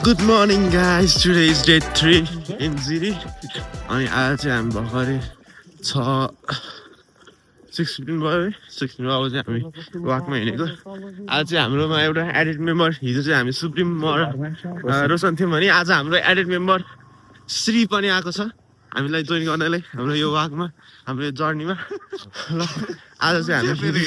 Good morning guys, today is day 3 in Ziri अनि आज चाहिँ हामी भर्खरै 6:15 भयो है 6:15 अब चाहिँ हामी वाकमा हिँडेको आज चाहिँ हाम्रोमा एउटा एडेड मेम्बर हिजो चाहिँ हामी सुप्रिम रोशन थियौँ भने आज हाम्रो एडेड मेम्बर श्री पनि आएको छ हामीलाई जोइन गर्नलाई हाम्रो यो वाकमा हाम्रो यो जर्नीमा ल आज चाहिँ हामी फेरि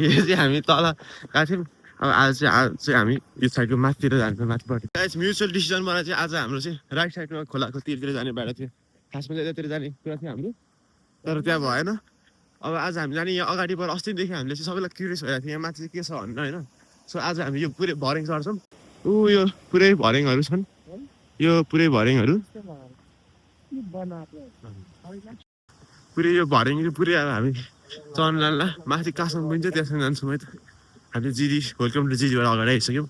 यो चाहिँ हामी तल गएको थियौँ अब आज चाहिँ हामी यो साइडको माथितिर जान्छौँ माथिपट्टि गाइस म्युचुअल डिसिजन बनाएर चाहिँ आज हाम्रो चाहिँ राइट साइडमा खोलाको तिरतिर जाने बाटो थियो खासमा चाहिँ यतातिर जाने कुरा थियो हाम्रो तर त्यहाँ भएन अब आज हामी जाने यहाँ अगाडिबाट अस्तिदेखि हामीले चाहिँ सबैलाई क्युरियस भइरहेको थियो यहाँ माथि चाहिँ के छ भनेर होइन सो आज हामी यो पुरै भर्याङ चढ्छौँ यो पुरै भर्याङहरू छन् यो पुरै भर्याङहरू पुरै यो भर्याङ पुरै अब हामी चढ्न जान्ला माथि कासम पनि छ त्यहाँसम्म जान्छौँ है त हामीले जिरी वेलकम टु जिरीबाट अगाडि आइसक्यौँ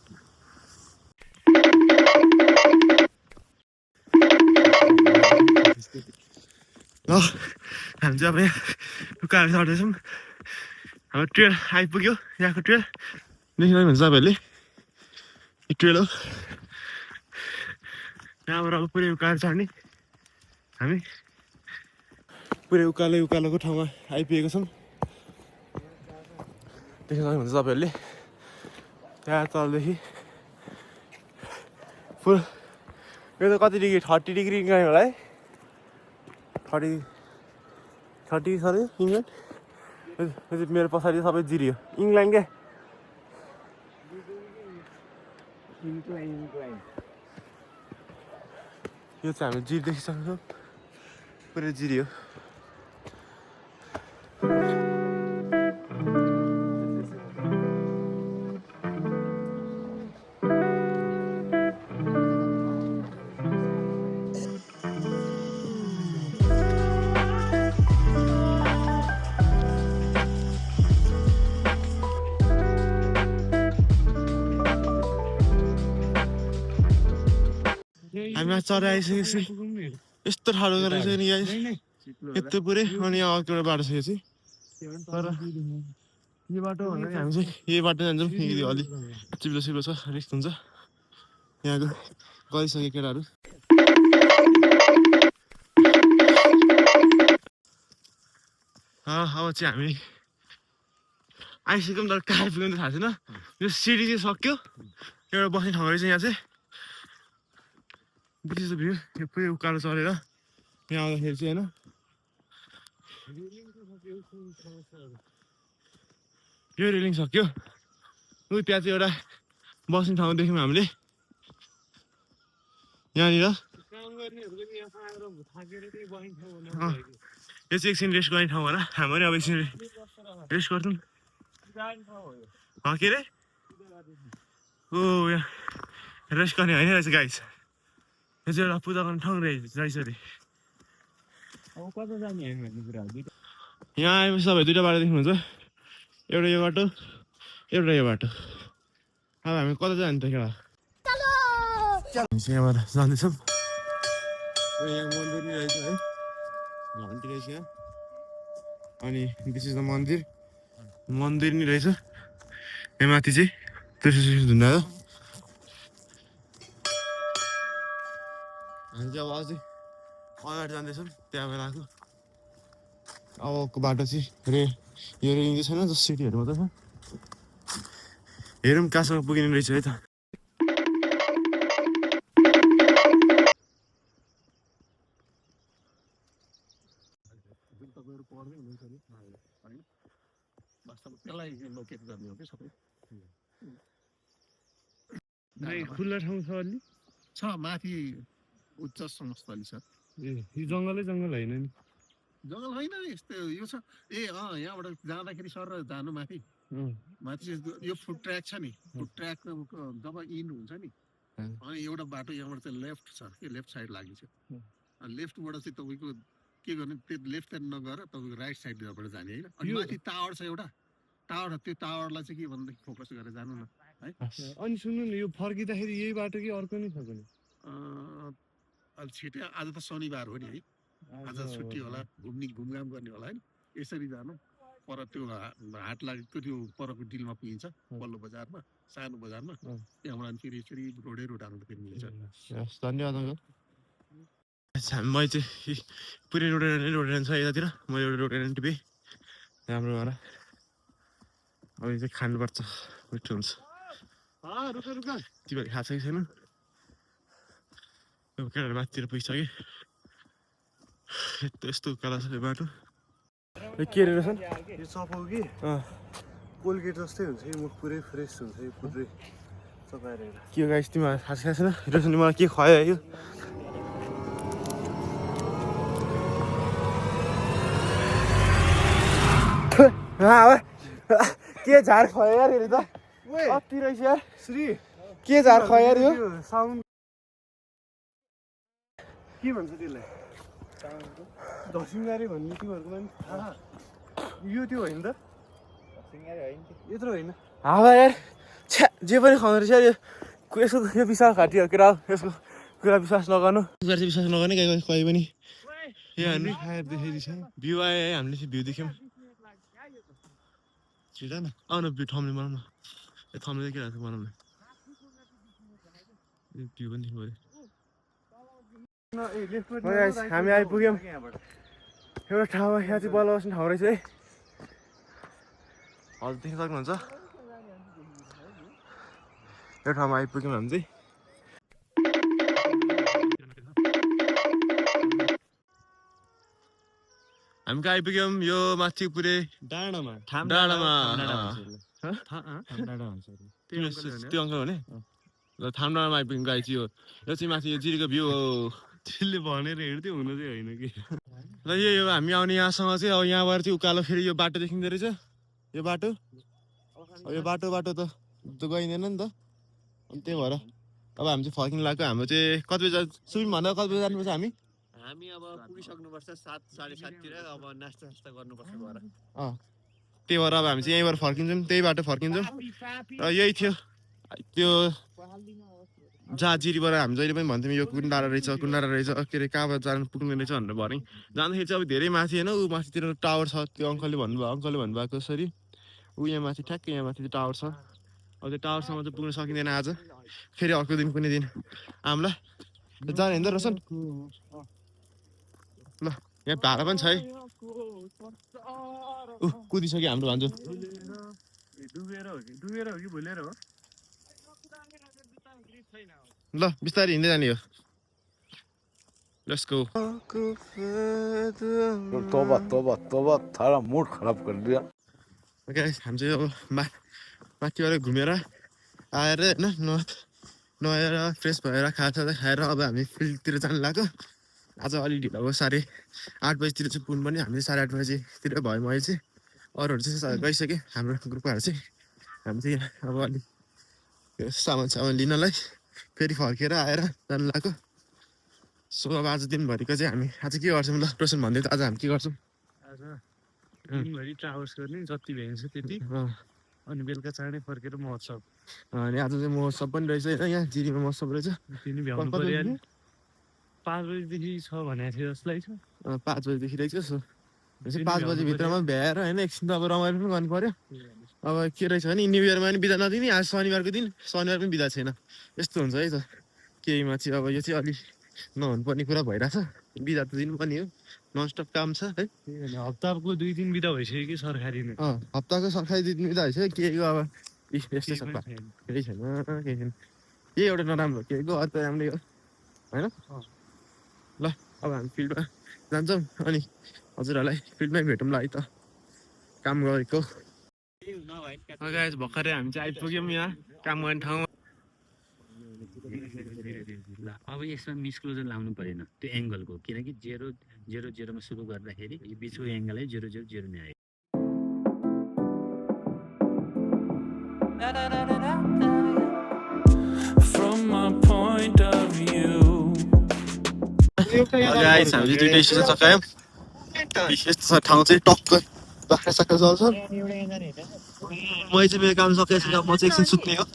ल हामी चाहिँ अब यहाँ उकालो चढ्दैछौँ अब ट्रेल आइपुग्यो यहाँको ट्रेल देख्नु हुन्छ तपाईँहरूले यो ट्रेल हो यहाँबाट अब पुरै उकालो चढ्ने हामी पुरै उकालोको ठाउँमा आइपुगेको छौँ देख्न सक्नुहुन्छ तपाईँहरूले त्यहाँ तलदेखि फुल यो त कति डिग्री 30 डिग्री गयो होला है 30 सरी इङ्ल्यान्ड मेरो पछाडि सबै जिरी हो इङ्ल्यान्ड क्या यो चाहिँ हामी जिरी देखिसक्छौँ पुरै जिरी हो हामी चढ आइसकेपछि यस्तो ठाडो गरेको छ नि गाइस यस्तो पुरै अनि यहाँ अर्को एउटा बाटो छ यो चाहिँ तर यो बाटो भन्दा हामी चाहिँ यही बाटो जान्छौँ यदि अलिक चिप्लो छ रिस्क हुन्छ यहाँको गइसके केटाहरू अब चाहिँ हामी आइसक्यौँ तर कहाँ आइपुग्यौँ त थाहा छैन यो सिडी चाहिँ सक्यो एउटा बस्ने ठाउँ रहेछ यहाँ चाहिँ दिस इज द भ्यू यो पुरै उकालो चढेर यहाँ आउँदाखेरि चाहिँ होइन यो रेलिङ सक्यो उ त्यहाँ चाहिँ एउटा बस्ने ठाउँ देख्यौँ हामीले यहाँनिर यो चाहिँ एकछिन रेस्ट गर्ने ठाउँ होला हामी पनि अब एकछिन रेस्ट गर्छौँ के अरे ओ यहाँ रेस्ट गर्ने होइन रहेछ गाइस यो चाहिँ एउटा पूजा गर्ने ठाउँ रहेछ अरे यहाँ आएपछि तपाईँ दुईवटा बाटो देख्नुहुन्छ एउटा यो बाटो एउटा यो बाटो अब हामी कता जाने त केटा यहाँबाट जाँदैछौँ यहाँ मन्दिर नि रहेछ है घन्टी रहेछ यहाँ अनि दिस इज द मन्दिर नि रहेछ यहाँ माथि चाहिँ त्यसो धुन्दा हो हामी चाहिँ अब अझै अगाडि जाँदैछौँ त्यहाँ बेलाको अबको बाटो चाहिँ यो रेलिङ चाहिँ छैन जस्तो सिटीहरू मात्रै छ हेरौँ कहाँसम्म पुगिने रहेछ है त खुल्ला ठाउँ छ अलि छ माथि उच्च समस्थली छ ए यो जङ्गल होइन नि जङ्गल होइन यस्तो यो छ यहाँबाट जाँदाखेरि सर जानु माथि यो फुट ट्र्याक छ नि फुट ट्र्याक जब इन हुन्छ नि अनि एउटा बाटो यहाँबाट चाहिँ लेफ्ट छ कि लेफ्ट साइड लागि छ लेफ्टबाट चाहिँ तपाईँको के गर्ने त्यो लेफ्ट साइड नगएर तपाईँको राइट साइडबाट जाने होइन अनि माथि टावर छ एउटा टावर त्यो टावरलाई चाहिँ के भनेदेखि फोकस गरेर जानु न है अनि सुन्नु न यो फर्किँदाखेरि यही बाटो कि अर्को नै छ पनि अलि छिटै आज त शनिबार हो नि है आज छुट्टी होला घुमघाम गर्ने होला होइन यसरी जानु पर त्यो हाट लागेको त्यो परको डिलमा पुगिन्छ पल्लो बजारमा सानो बजारमा त्यहाँबाट अनि फेरि यसरी रोडै रोड आउनु फेरि मिल्छ धन्यवाद अङ्कल मैले चाहिँ पुरै रोडेन छ यतातिर मैले एउटा रोडेन टिपेँ राम्रो भएर अब यो चाहिँ खानुपर्छ मिठो हुन्छ तिमीहरू खाएको छ कि छैन केटाहरू माथितिर पुगिसक्यो यस्तो उकालो छ यो बाटो के अरे रहेछन् यो चपाउ कि कोलगेट जस्तै हुन्छ कि मुख पुरै फ्रेस हुन्छ यो पुरै चपाएर के हो गाइस तिमीहरू थाहा छैन रहेछन् मलाई के खुवायो यो के झार खुवायो यार यसले त कति रहेछ यार श्री के झार खुवायो यार यो साउन्ड के भन्छ त्यसलाई धसिङ्गारे भन्ने तिमीहरूको पनि थाहा यो त्यो होइन त यत्रो होइन हावा यार छ्या जे पनि खुवाउँदो रहेछ यार यसो यो विश्वास घाँटी केटा हो यसको कुरा विश्वास नगर्नु विश्वास नगर्ने कहीँ पनि यो हामीले खाएर देखाइदिन्छ भ्यू आयो है हामीले चाहिँ भ्यू देख्यौँ छिटो न आउन भ्यू थम्ने बनाउँ न ए थम्ने के राख्छ बनाउन भ्यू पनि देख्नु पऱ्यो हामी आइपुग्यौँ एउटा ठाउँमा यहाँ चाहिँ बल बस्ने ठाउँ रहेछ है हजुर देख्न सक्नुहुन्छ यो ठाउँमा आइपुग्यौँ हामी चाहिँ हामी कहाँ आइपुग्यौँ यो माथि पुरै डाँडामा त्यो अङ्कल हो नि ल थामडाँडामा आइपुग्यौँ गाई चाहिँ यो चाहिँ माथि यो जिरीको भ्यू हो त्यसले भनेर हिँड्थ्यो हुनु चाहिँ होइन कि ल यही हो हामी आउने यहाँसँग चाहिँ अब यहाँबाट चाहिँ उकालो फेरि यो बाटो देखिँदो रहेछ यो बाटो यो बाटो त गइँदैन नि त अनि त्यही भएर अब हामी चाहिँ फर्किनु लाग्यो हाम्रो चाहिँ कति बजी सुइम भन्दा कति बजी जानुपर्छ हामी अब पुगिसक्नुपर्छ 7:30तिर अब नास्ता गर्नुपर्छ घर त्यही भएर अब हामी चाहिँ यहीँबाट फर्किन्छौँ त्यही बाटो फर्किन्छौँ र यही थियो त्यो जहाँ जिरीबाट हामी जहिले पनि भन्थ्यौँ यो कुन डाँडा रहेछ के अरे कहाँबाट जानु पुग्ने रहेछ भनेर भने जाँदाखेरि चाहिँ अब धेरै माथि होइन ऊ माथितिर टावर छ त्यो अङ्कलले भन्नुभएको जसरी ऊ यहाँ माथि ठ्याक्कै यहाँ माथि टावर छ अब त्यो टावरसम्म चाहिँ पुग्न सकिँदैन आज फेरि अर्को दिन कुनै दिन हामीलाई जाने होइन त रोशन ल यहाँ भाडा पनि छ है कुदिसक्यो हाम्रो भान्जो डुबेर हो कि भुलेर हो ल बिस्तारै हिँड्दै जाने हो लेट्स गो तोबा थारा मूड खराब कर दिया ओके हामी चाहिँ अब माथिबाट घुमेर आएर होइन नुहाएर फ्रेस भएर खाएर अब हामी फिल्डतिर जानु लाग्यो आज अलि ढिलो भयो 8:30 बजीतिर चाहिँ पुग्नु पनि हामीले 8:30 बजीतिर भयो मैले चाहिँ अरूहरू चाहिँ गइसक्यो हाम्रो ग्रुपहरू चाहिँ हामी चाहिँ अब अलिक सामान लिनलाई फेरि फर्केर आएर जानु लाग्यो सो अब आज दिनभरिको चाहिँ हामी आज के गर्छौँ ल रोशन भन्दै त आज हामी के गर्छौँ आज दिनभरि ट्राभल्स गर्ने जति भ्याइन्छ त्यति अनि बेलुका चाँडै फर्केर महोत्सव अनि आज चाहिँ महोत्सव पनि रहेछ होइन यहाँ जिरीमा महोत्सव रहेछ तिनी भ्याउनु पर्यो 5 बजीदेखि छ भनेको थियो जसलाई छ 5 बजीदेखि रहेछ सो 5 बजीभित्रमा भ्याएर होइन एकछिन त अब रमाइलो पनि गर्नु पर्यो अब के रहेछ भने न्यु इयरमा पनि बिदा नदिने आज शनिबारको दिन शनिबार पनि बिदा छैन यस्तो हुन्छ है त केहीमा चाहिँ अब यो चाहिँ अलिक नहुनुपर्ने कुरा भइरहेछ बिदा त दिनु पनि हो ननस्टप काम छ है हप्ताको 2 दिन बिदा भइसक्यो कि सरकारीमा हप्ताको सरकारी 2 दिन बिदा भइसक्यो केहीको अब यस्तै छ केही छैन केही एउटा नराम्रो केहीको अर्थ राम्रै हो होइन ल अब हामी फिल्डमा जान्छौँ अनि हजुरहरूलाई फिल्डमै भेटौँला है त काम गरेको भर्खरै हामी चाहिँ आइपुग्यौँ यहाँ काम गर्ने ठाउँमा अब यसमा मिसक्लोजर लाउनु परेन त्यो एङ्गलको किनकि 0.00 मा सुरु गर्दाखेरि यो बिचको एङ्गलै 0.00 नै आयो From my point of view guys हामीले दुईटा स्टेसन सकायौँ यस्तो छ ठाउँ चाहिँ टक्क बाख्रा साख्रा चल्छ मैले चाहिँ मेरो काम सकेपछि म चाहिँ एकछिन सुत्ने हो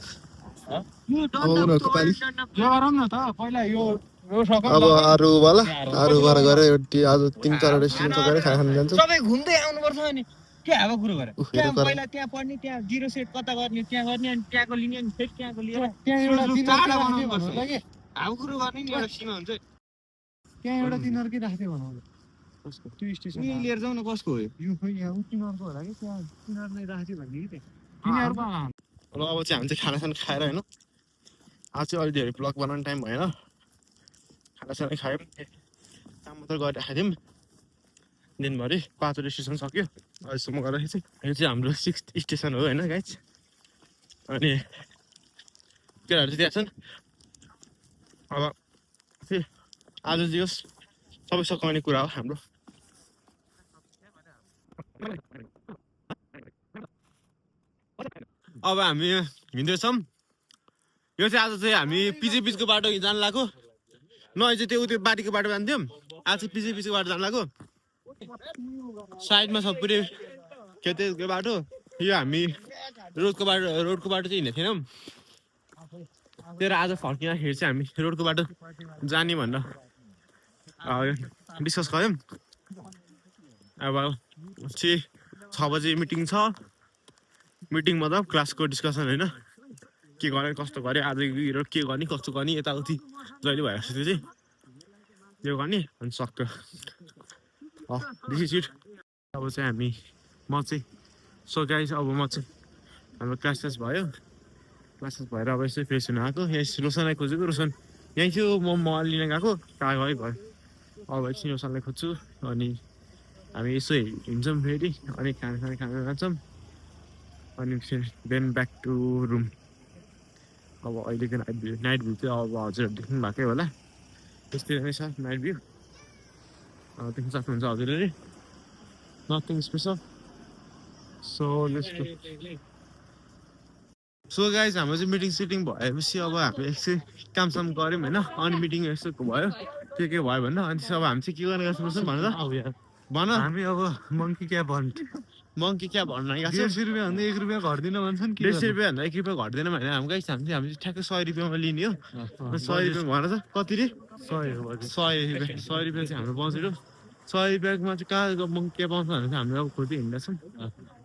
अब उनीहरूको पालि अब आरुवाला गएर आज 3-4 स्टेसन सकाएर खाना खानु जान्छ सबै घुम्दै आउनुपर्छ अनि के हावा कुरो गरे उफ, त्यहाँ हेर तर। पहिला त्यहाँ पढ्ने त्यहाँ जिरो सेट कता गर्ने त्यहाँ गर्ने अनि त्यहाँको लिने अनि फेरि त्यहाँको लिएर त्यहाँ एउटा सुरु तिनीहरूकै टाढा राख्ने बनाउनु भन्नु पर्छ। कि हावा कुरो गर्ने नि एउटा सीमा हुन्छ त्यहाँ एउटा तिनीहरूकै राख्ने भनौँ त्यो स्टेसन नि लिएर जाउँ न कसको हो यो यो खोइ यहाँ तिनीहरूको होला कि त्यहाँ तिनीहरूले राख्यो भने कि त्यहाँ तिनीहरूको र अब चाहिँ हामी चाहिँ खानासाना खाएर होइन आज चाहिँ अलि धेरै ब्लग बनाउने टाइम भएन खानासाना खायौँ काम मात्र गरेर खाइदिउँ दिनभरि 5 स्टेसन सक्यो अहिलेसम्म गर्दाखेरि चाहिँ यो चाहिँ हाम्रो 6th स्टेसन हो होइन गाइज अनि केटाहरू चाहिँ त्यहाँ छन् अब चाहिँ आज चाहिँ होस् सबै सघाउने कुरा हो हाम्रो अब हामी हिँड्दैछौँ यो चाहिँ आज चाहिँ हामी पिजी बिचको बाटो जानु लाग्यो नभए चाहिँ त्यो बारीको बाटो जान्थ्यौँ आज चाहिँ पिजी बिचको बाटो जानु लाग्यो साइडमा सब पुरै खेतीको बाटो यो हामी रोडको बाटो चाहिँ हिँडेको थिएनौँ तर आज फर्किँदाखेरि चाहिँ हामी रोडको बाटो जाने भनेर डिस्कस गऱ्यौँ अब चाहिँ 6 बजे मिटिङ छ मिटिङ मतलब क्लासको डिस्कसन होइन के गर्ने कस्तो गऱ्यो आज के गर्ने कस्तो गर्ने यताउति जहिले भइरहेको छ त्यो चाहिँ त्यो गर्ने अनि सक्यो दिस इज इट अब चाहिँ हामी म चाहिँ सो गाइस अब म चाहिँ हाम्रो क्लास भयो भएर अब यसो फ्रेस हुन आएको यहाँ रोसनलाई खोजेको रोसन यहीँ थियो म लिन गएको कहाँ गयो भयो अब एकछिन रोसनलाई खोज्छु अनि हामी यसो हिँड्छौँ फेरि अनि खाना खान्छौँ अनि फेरि देन ब्याक टु रुम अब अहिलेको नाइट भ्यू चाहिँ अब हजुरहरू देख्नु भएकै होला त्यस्तै नै छ नाइट भ्यू देख्न सक्नुहुन्छ हजुरहरूले नथिङ स्पेसल सो गाइज हाम्रो चाहिँ मिटिङ सिटिङ भएपछि अब हामी एकछिन कामसाम गऱ्यौँ होइन अनि मिटिङ यसो भयो के भयो भने अनि अब हामी चाहिँ के गर्ने गर्छौँ भन त भन हामी अब मङ्की क्या भन्छ मङ्की क्या भन्न गएको 150 रुपियाँ भन्दा 1 रुपियाँ घट्दिन भन्छन् कि 150 रुपियाँ भन्दा 1 रुपियाँ घट्दैन भने हामी गाइस हामी ठ्याक्कै 100 रुपियाँमा लिने हो 100 रुपियाँ भन त कति रे 100 रुपियाँ चाहिँ हाम्रो बजेट हो 100 रुपियाँमा चाहिँ कहाँ मङ्की क्या पाउँछ भने चाहिँ हामी अब खोज्दै हिँड्दैछौँ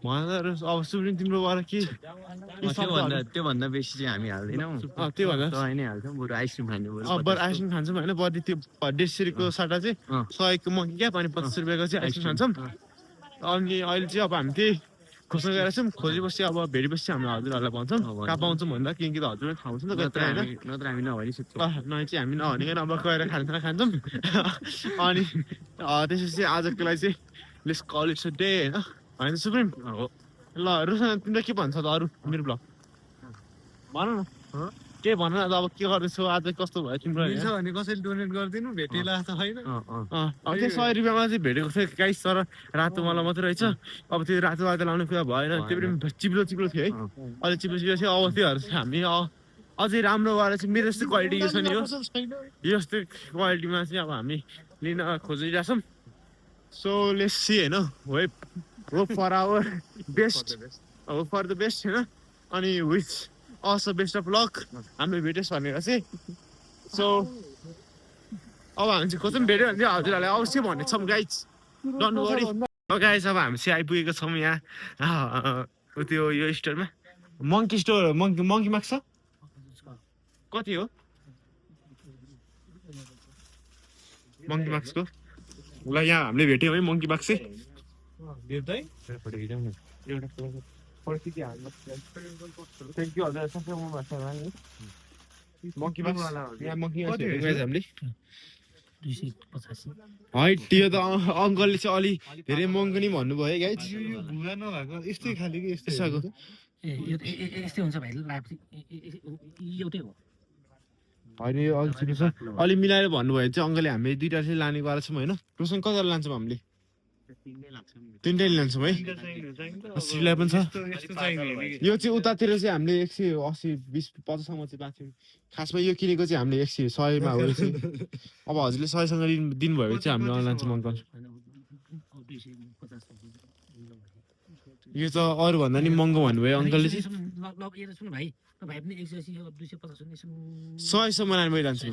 भन त अब सुब्रिङ तिम्रोबाट के त्योभन्दा बेसी चाहिँ हामी हाल्दैनौँ त्यो भन्दा दही नै हाल्छौँ बरु आइसक्रिम खाने बरु आइसक्रिम खान्छौँ होइन बढी त्यो 150 को सट्टा चाहिँ 100 को मङ्की क्या अनि 50 रुपियाँको चाहिँ आइसक्रिम खान्छौँ अनि अहिले चाहिँ अब हामी त्यही खोज्न गएर छौँ खोजेपछि अब भेटेपछि हामी हजुरहरूलाई भन्छौँ कहाँ पाउँछौँ भन्दा कि त हजुरलाई थाहा हुन्छ नि त होइन नत्र हामी नभए सक्छौँ नभए चाहिँ हामी नभनेको अब गएर खाना खान्छौँ अनि त्यसपछि आजको लागि चाहिँ let's call it's a day होइन सुप्रिम ल रोशन तिमीले के भन्छ त अरू मेरो ब्लग भन न के भन न अब के गर्दैछौ आज कस्तो भयो तिम्रो मिल्छ भने कसैले डोनेट गरिदिनु भेटेला त होइन अब त्यो 100 रुपियाँमा चाहिँ भेटेको थियो गाइस तर रातो मलाई मात्रै रहेछ अब त्यो रातो लाउने कुरा भएन त्यो पनि चिप्लो थियो है अहिले चिप्लो थियो अब त्योहरू चाहिँ हामी अझै राम्रो भएर चाहिँ मेरो जस्तो क्वालिटी यो छ नि यो जस्तो क्वालिटीमा चाहिँ अब हामी लिन खोजिरहेछौँ सो लेट्स सी होइन hope for our best hope for the best होइन अनि which also best of luck हामीले भेटेस् भनेर चाहिँ सो अब हामी चाहिँ खोज्छौँ भेट्यो भने चाहिँ हजुरहरूलाई अवश्य भन्नेछौँ गाइज डोन्ट वरी गाइज अब हामी चाहिँ आइपुगेको छौँ यहाँ त्यो यो स्टोरमा मङ्की स्टोर मङ्की मार्क्स छ कति हो मङ्की मार्क्सको ल यहाँ हामीले भेट्यौँ है मङ्की मार्क्स चाहिँ थ्याङ्क यू हजुर मङ्की मार्क्स यहाँ मङ्की हामीले है त्यो त अङ्कलले चाहिँ अलि धेरै महँगो नि भन्नुभयो है गाइज भुवा नभएको यस्तै खाले कि यस्तै यस्तो यस्तै हुन्छ भाइ एउटै हो होइन यो अलि मिलाएर भन्नुभयो चाहिँ अङ्कलले हामीले 2टा चाहिँ लाने गरेको छौँ होइन रोशन कता लान्छौँ हामीले 3टै लान्छौँ है सिलाई पनि छ यो चाहिँ उतातिर चाहिँ हामीले 180 20 50 सम्म चाहिँ पाएको खासमा यो किनेको चाहिँ हामीले 100 मा हो अब हजुरले 100 सँग दिनुभयो भने चाहिँ हामीले लान्छौँ अङ्कल यो त अरू भन्दा नि महँगो भन्नुभयो अङ्कलले चाहिँ सुन भाइ भाइ पनि 180 250 नि 100 बनाएर जान्छु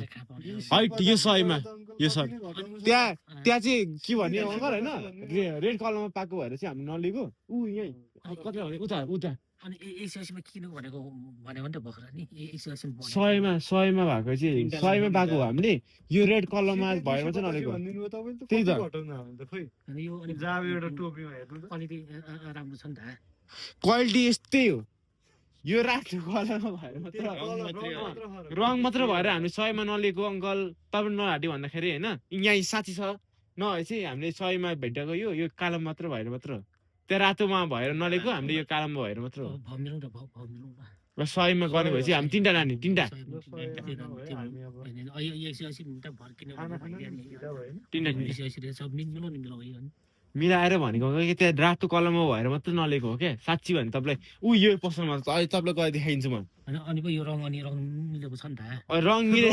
हाइट यो 100मा यो 100 त्यहाँ चाहिँ के भन्ने अङ्कल होइन रेड कलरमा पाएको भएर चाहिँ हामी नलिएको ऊ यहीँ कता भने उता उता अनि 180 मा किन्नु भनेको भन्यो भने त भर्खर नि 180 मा 100मा भएको चाहिँ 100मा पाएको हो हामीले यो रेड कलरमा भएर चाहिँ नलिएको त्यही त अनि यो अनि जाब एउटा टोपीमा हेर्नु त क्वालिटी राम्रो छ नि त क्वालिटी यस्तै हो यो रातो कलरमा भएर मात्र रङ मात्र भएर हामी 100मा नलिएको अङ्कल तपाईँ नहाटी भन्दाखेरि होइन यहाँ साथी छ नभए चाहिँ हामीले 100मा भेटेको यो कालो मात्र भएर मात्र त्यहाँ रातोमा भएर नलिएको हामीले यो कालोमा भएर मात्र हो भाउ मिलाउँ त भाउ मिलाउँ न र 100मा गर्ने भएपछि हामी 3टा नानी 3टा यो 180 मिटर भर किन्यो भने 3टा 180 सब मिलाउँ नि मिलाउँ है मिलाएर भनेको कि त्यहाँ रातो कलरमा भएर मात्र नलिएको हो क्या साँच्ची भने तपाईँलाई ऊ यो पसलमा अहिले तपाईँलाई गएर देखाइदिन्छु म अनि पो यो रङ मिलेको छ नि त रङ मिले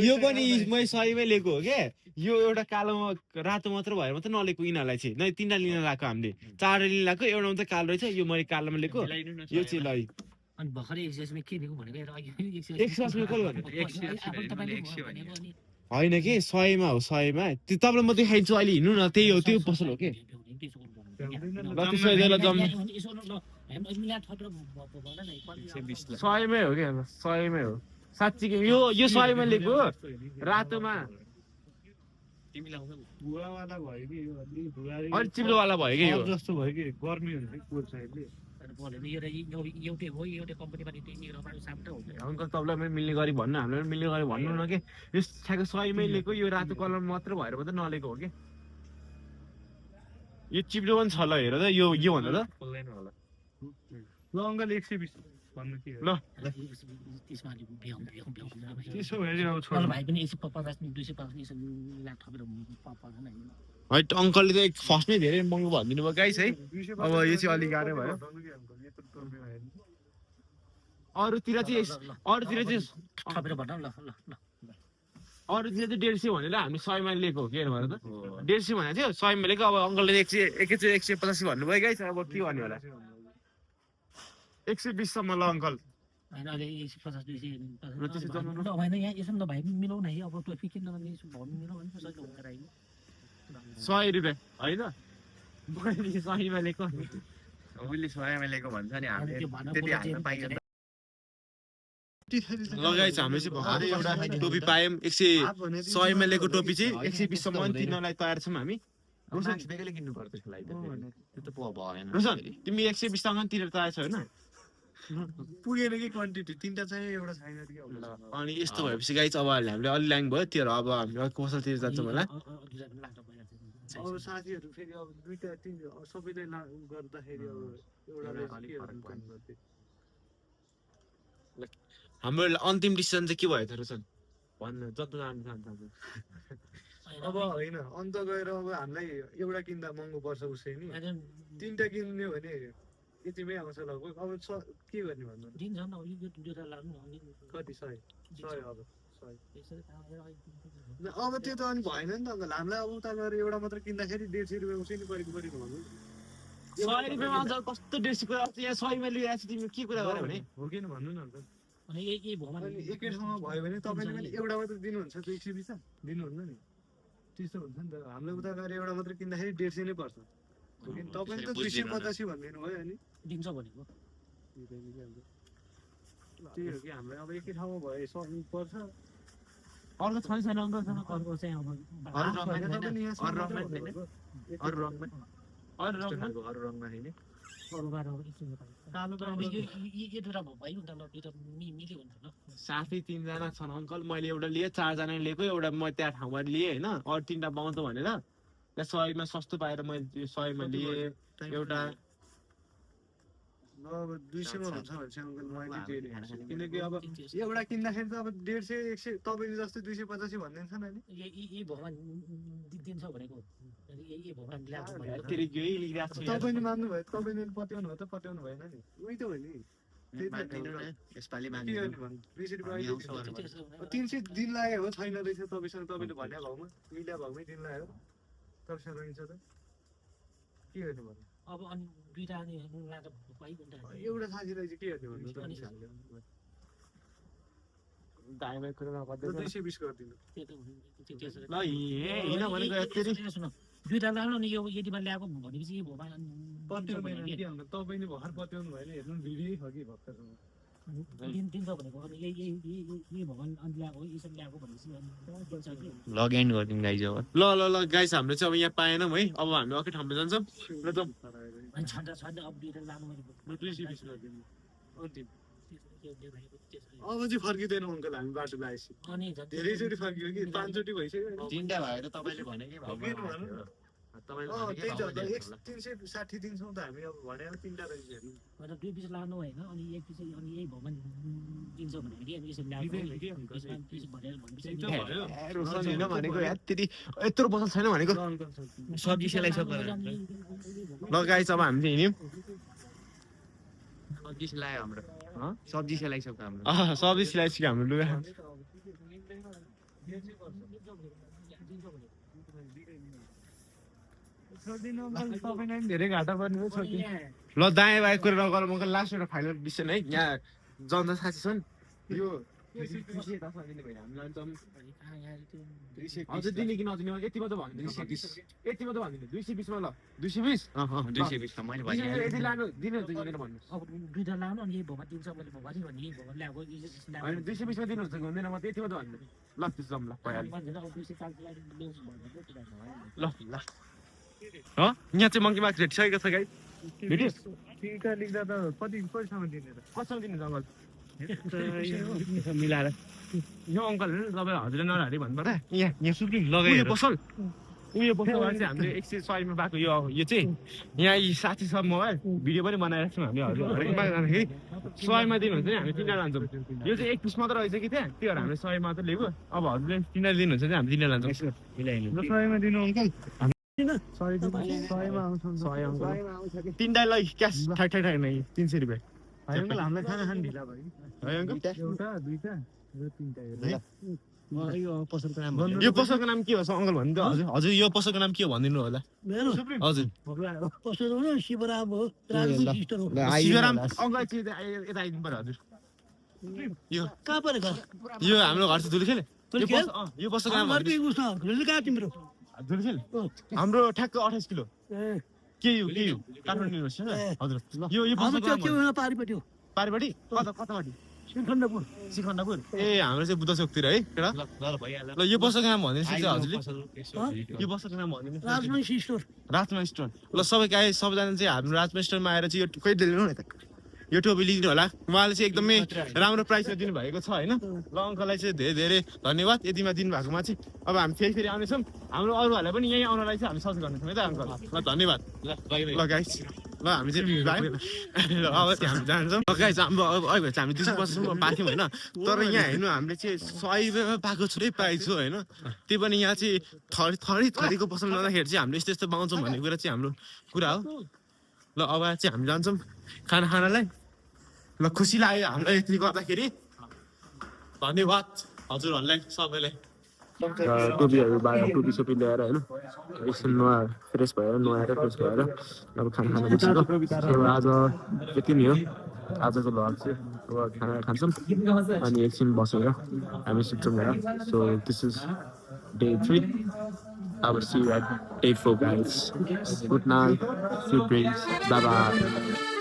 यो पनि मै 100मै लिएको हो क्या यो एउटा कालोमा रातो मात्र भएर मात्र नलिएको यिनीहरूलाई चाहिँ नै 3टा लिन लगाएको हामीले 4 लिन लगाएको एउटा मात्रै कालो रहेछ यो मैले कालोमा लिएको यो चाहिँ ल अनि भर्खरै 180 मा किनेको भनेको 180 मा कल भनेको होइन कि 100मा हो 100मा त्यो तपाईँलाई म देखाइदिन्छु अहिले हिँड्नु न त्यही हो त्यो पसल हो कि ल त्यसो भए जम्मै 100मै हो क्या 100मै हो साँच्ची यो 100मा लिएको रातोमा भुवावाला भयो कि यो अलि भुवा अलिक चिप्लोवाला भयो कि यो जस्तो भयो कि गर्मी हुन्छ कोट साइडले एउटै हो एउटै कम्पनीबाट साम्टो हुन्छ अङ्कल तपाईँलाई पनि मिल्ने गरी भन्नु हामीलाई पनि मिल्ने गरी भन्नु न कि यो ठ्याक्क 100मै लिएको यो रातो कलर मात्र भएर मात्रै नलिएको हो कि यो चिप्लो पनि छ ल हेर त यो भन्दा त खोल्दैन होला ल अङ्कल 120 भन्नु के ल त्यसमा त्यसो भए अब छोड भाइ पनि 150 नि 250 नि यसो लाख थपेर पर्दैन हैन है अङ्कलले त फर्स्टमै धेरै महँगो भनिदिनु भयो गाइस है अब यो चाहिँ अलिक गाह्रो भयो अरूतिर चाहिँ थपेर भन्न ल ल ल अरूतिर चाहिँ 150 भनेर हामी 100मा लिएको हो के भएर त 150 भनेको थियो 100मा लिएको अब अङ्कलले 180 भन्नुभयो गाइस अब के भन्नु होला 120 सम्म ल अङ्कल हैन अहिले 150 200 होइन यहाँ यसो त भाइ मिलाउँ न है अब टोपी किन्न भने यसो भाउ मिलाउँ भने सजिलो हुन्छ राइ 100 रुपियाँ होइन मैले 100मा लिएको उसले 100मा लिएको भन्छ नि हामीले त्यति हाल्न पाइन्छ लगाइछ हामीले चाहिँ भर्खरै एउटा टोपी पायौँ 100मा लिएको टोपी चाहिँ 120 सम्म तिनीहरूलाई तयार छौँ हामी मान्छे बेग्लै किन्नु पर्छ त्यसको लागि त्यो त भएन रोशन तिमी 120 सम्म तिरेर तयार छ होइन पुगेन कि क्वान्टिटी तीनटा चाहिँ एउटा छैन कि अनि यस्तो भएपछि गाइस अब हामीले अलि ल्याङ भयो त्यो अब हामी कोसलतिर जान्छौँ होला अब साथीहरू फेरि अब दुईटा तीनटा सबैलाई गर्दाखेरि अब एउटा हाम्रो अन्तिम डिसिजन चाहिँ के भयो त रोशन भन्नु जति जानु चाहन्छ अब होइन अन्त गएर अब हामीलाई एउटा किन्दा महँगो पर्छ उसै नि तीनटा किन्यो भने यतिमै आउँछ लगभग अब के गर्ने भन्नु दिन्छ न यो जुत्ता लाग्नु कति 100 अब 100 अब त्यो त अनि भएन नि त अन्त हामीलाई अब उता गएर एउटा मात्र किन्दाखेरि 150 रुपियाँ उसै नि परेको भन्नु 100 रुपियाँमा आउँछ कस्तो डेसी कुरा यहाँ 100मा लिएर तिमी के कुरा गरे भने हो किन भन्नु न अन्त अनि यही भवन अनि एकै ठाउँमा भयो भने तपाईँले पनि एउटा मात्र दिनुहुन्छ 120 दिनुहुन्न नि त्यस्तो हुन्छ नि त हामीलाई उता गएर एउटा मात्र किन्दाखेरि 150 नै पर्छ तपाईँले त 285 भनिदिनु भयो अनि दिन्छ भनेको त्यही हो कि हामीलाई अब एकै ठाउँमा भए सक्नु पर्छ अर्को छ छैन अर्को चाहिँ अब अरू रङमा छैन यो दुईटा भयो नि त ल दुईटा मिल्यो भने त ल साथी 3 जना छन् अङ्कल मैले एउटा लिएँ 4 जना लिएको एउटा म त्यहाँ ठाउँमा लिएँ होइन अरू 3टा पाउँछ भनेर त्यहाँ 100मा सस्तो पाएर मैले 100मा लिएँ एउटा अब 200 मा हुन्छ भने चाहिँ अङ्कल मैले किनकि अब एउटा किन्दाखेरि त अब 150 100 तपाईँले जस्तै 285 भनिदिन्छ नि यही भवन दिन्छ भनेको यही भवन तपाईँले मान्नु भयो तपाईँले पत्याउनु भयो त पत्याउनु भएन नि उही त हो नि यसपालि 300 दिन लाग्यो हो छैन रहेछ तपाईँसँग तपाईँले भन्ने भाउमा मिल्या भाउमै दिन लाग्यो तपाईँसँग रहन्छ त के गर्नु भन्नु अब अनि दुईटा अनि लाँदा पाइन्छ एउटा साथीलाई चाहिँ के हेर्ने भन्नु त दाइ भाइ कुरा नगर्दै 220 गरिदिनु त्यो त ल हिँड भनेको यत्तिरी सुन दुईटा लानु अनि यो यतिमा ल्याएको भनेपछि यो भोमा पत्याउनु भएन के भन्नु तपाईँ नि भर्खर पत्याउनु भएन हेर्नु भिडियो खगि भर्खरसम्म दिन्छ भनेको अनि यही भगवान् अनि ल्याएको यसरी ल्याएको भनेपछि लग एन्ड गरिदिउँ गाइज अब ल गाइस हामीले चाहिँ अब यहाँ पाएनौँ है अब हामी अर्कै ठाउँमा जान्छौँ ल त अनि छान्दा अब दुईटा लानु भनेको 220 गरिदिनु अन्तिम अब चाहिँ फर्किँदैन अङ्कल हामी बाटो लगाएपछि अनि धेरैचोटि फर्कियो कि 5 चोटि भइसक्यो तिनटा भएर तपाईँले भनेकै त्यही त 360 दिन्छौँ त हामी अब भनेर 3टा रहेछ हेर्नु मतलब 2 पिस लानु होइन अनि एक पिस अनि यही भगवान् दिन्छ भने कि अनि यसरी ल्याएको रोशन होइन भनेको यत्तिरी यत्रो बसल छैन भनेको सब्जी सेलाइसक्यो ल गाइस अब हामीले हिँड्यौँ सब्जी सेलायो हाम्रो सब्जी सेलाइसक्यो हाम्रो सब्जी सिलाइसक्यो हाम्रो लुगा धेरै घाटा पर्ने हो ल दायाँ बायाँ कुरा नगर म लास्ट एउटा फाइनल डिसिसन है यहाँ जनता साथी छन् यो अझ दिने कि नदिने यतिमा त भनिदिनु 220 मा ल 220 मा ल 220 220 मैले यति लानु दिनु भन्नु अब दुईटा लानु अनि यही भगवान् दिन्छ मैले भगवान् भने भगवान् ल्याएको होइन 220 मा दिनुहुन्छ कि हुँदैन म त्यति मात्र भन्नु ल त्यसो जाऊँ ल ल ल यहाँ चाहिँ मङ्की मार्केट रेडिसकेको छ गाइस भेटियो टिका लेख्दा त कतिसम्म दिने त कसरी दिनु अङ्कल मिलाएर यो अङ्कल तपाईँ हजुरले नरारी भन्नु पर्छ यहाँ सुक्नु लगायो पसल उयो पसलबाट चाहिँ हामीले 100 मा पाएको यो चाहिँ यहाँ यी साथी सब मोबाइल भिडियो पनि बनाइरहेको छौँ हामीले हरेकमा जाँदाखेरि 100 मा दिनुहुन्छ नि हामी 3टा लान्छौँ यो चाहिँ 1 पिस मात्र रहेछ कि त्यहाँ त्यो भएर हामीले 100 मात्र लिएको अब हजुरले 3टा दिनुहुन्छ चाहिँ हामी 3टा लान्छौँ मिलाइनु 100 मा दिनु अङ्कल 100 मा आउँछ 100 अङ्कल 3टा ल क्यास ठ्याक ठ्याक ठ्याक नै 300 रुपियाँ अङ्कल हामीलाई खाना खान ढिला भयो है अङ्कल एउटा दुईटा र तीनटा यो पसलको नाम यो पसलको नाम के हो अङ्कल भन्नु त हजुर हजुर यो पसलको नाम के हो भनिदिनु होला मेरो हजुर पसल हो शिवराम हो राजको सिस्टर हो शिवराम अङ्कल चाहिँ यता आइदिनु पर्यो हजुर यो कहाँ परेको यो हाम्रो घर चाहिँ धुलिखेल यो पसलको नाम कहाँ तिम्रो धुलिखेल हाम्रो ठ्याक्क 28 किलो के यो काठमाडौँ युनिभर्सिटी हजुर यो पसलको नाम के पारिपट्टि हो पारिपट्टि कतापट्टि सिखण्डपुर सिखण्डपुर ए हाम्रो चाहिँ बुद्ध चोकतिर है केटा ल यो पसलको नाम भनिदिनुहोस् चाहिँ हजुरले यो पसलको नाम भनिदिनुहोस् राजमा सिस्टर राजमा स्टोर ल सबैजना चाहिँ हाम्रो राजमा स्टोरमा आएर चाहिँ यो खोइ लिनु न त यो टोपी लिनु होला उहाँले चाहिँ एकदमै राम्रो प्राइसमा दिनुभएको छ होइन ल अङ्कललाई चाहिँ धेरै धेरै धन्यवाद यतिमा दिनुभएकोमा चाहिँ अब हामी फेरि आउनेछौँ हाम्रो अरूहरूलाई पनि यहीँ आउनलाई चाहिँ हामी सर्च गर्नेछौँ है त अङ्कल ल धन्यवाद ल गाइस ल हामी चाहिँ ल अब चाहिँ हामी जान्छौँ ल गाइस हाम्रो अब अहिले चाहिँ हामी 250 पाएको थियौँ होइन तर यहाँ हेर्नु हामीले चाहिँ 100 रुपियाँमा पाएको छुट्टै प्राइस हो होइन त्यो पनि यहाँ चाहिँ थरीको पसल नदाखेरि चाहिँ हामीले यस्तो पाउँछौँ भन्ने कुरा चाहिँ हाम्रो कुरा हो ल अब चाहिँ हामी जान्छौँ खाना खानालाई ल खुसी लाग्यो हामीलाई यति गर्दाखेरि धन्यवाद हजुरहरूलाई सबैलाई टोपीहरू टोपी सोपी ल्याएर होइन एकछिन फ्रेस भएर फ्रेस भएर अब खाना खानु बसेको आज यति नै हो आजको भ्लग चाहिँ अब खाना खान्छौँ अनि एकछिन बसेर हामी सुत्छौँ भएर so this is day 3 I will see you at day 4 guys. Good night, sweet dreams, bye bye.